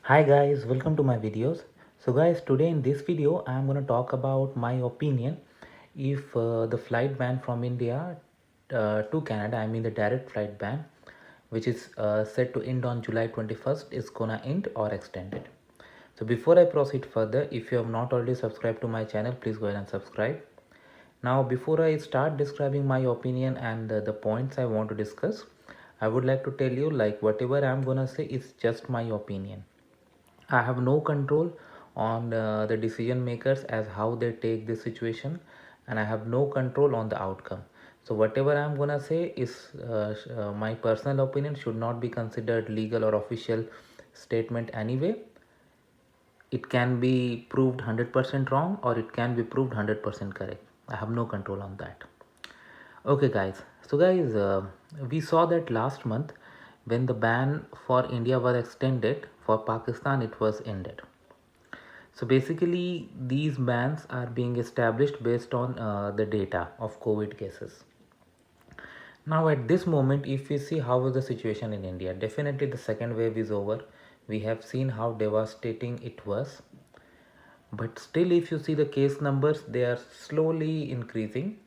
Hi guys, welcome to my videos. So guys, today in this video I am going to talk about my opinion if the flight ban from India to Canada, I mean the direct flight ban, which is set to end on July 21st, is gonna end or extended. So before I proceed further, if you have not already subscribed to my channel, please go ahead and subscribe. Now before I start describing my opinion and the points I want to discuss, I would like to tell you, like, whatever I am gonna say is just my opinion. I have no control on the decision makers as how they take this situation, and I have no control on the outcome. So whatever I'm gonna say is my personal opinion, should not be considered legal or official statement anyway. It can be proved 100% wrong or it can be proved 100% correct. I have no control on that. Okay guys, so guys, we saw that last month when the ban for India was extended, for Pakistan it was ended. So basically these bans are being established based on the data of COVID cases. Now at this moment, if we see how is the situation in India, definitely the second wave is over. We have seen how devastating it was, but still if you see the case numbers, they are slowly increasing.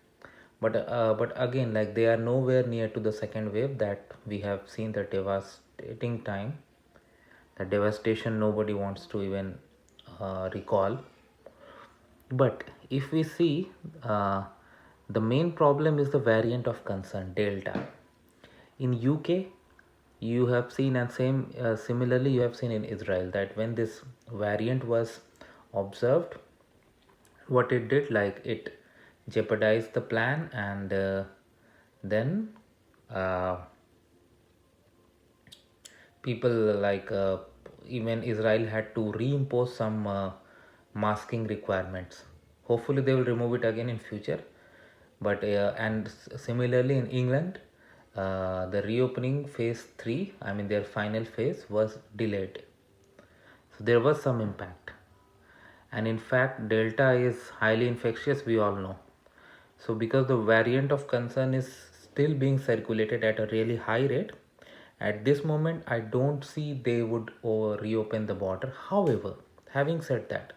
But again, like, they are nowhere near to the second wave that we have seen, the devastating time, the devastation nobody wants to even recall. But if we see, the main problem is the variant of concern, Delta. In UK, you have seen, and similarly you have seen in Israel, that when this variant was observed, what it did, like, it jeopardized the plan, and then uh, people, like, even Israel had to reimpose some masking requirements. Hopefully they will remove it again in future. But and similarly in England, the reopening phase 3, I mean their final phase, was delayed. So there was some impact. And in fact, Delta is highly infectious, we all know. So because the variant of concern is still being circulated at a really high rate, at this moment I don't see they would reopen the border. However, having said that,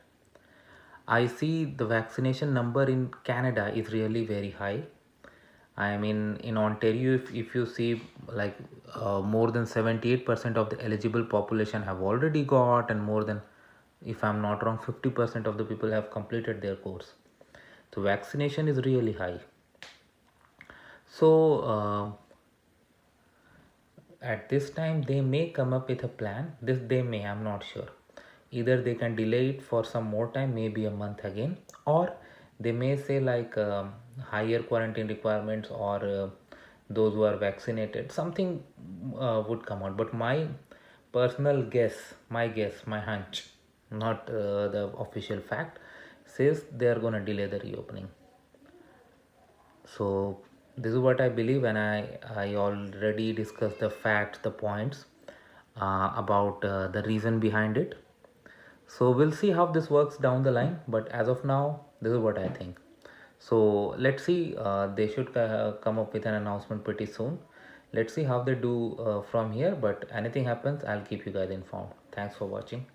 I see the vaccination number in Canada is really very high. I mean, in Ontario, if you see, like, more than 78% of the eligible population have already got, and more than, if I'm not wrong, 50% of the people have completed their course. So vaccination is really high. So at this time they may come up with a plan. This they may, I'm not sure. Either they can delay it for some more time, maybe a month again, or they may say, like, higher quarantine requirements, or those who are vaccinated, something would come out. But my personal guess, my hunch, not the official fact, says they are going to delay the reopening. So this is what I believe, and I already discussed the facts, the points about the reason behind it. So we'll see how this works down the line, but as of now, this is what I think. So let's see, they should come up with an announcement pretty soon. Let's see how they do from here, but anything happens, I'll keep you guys informed. Thanks for watching.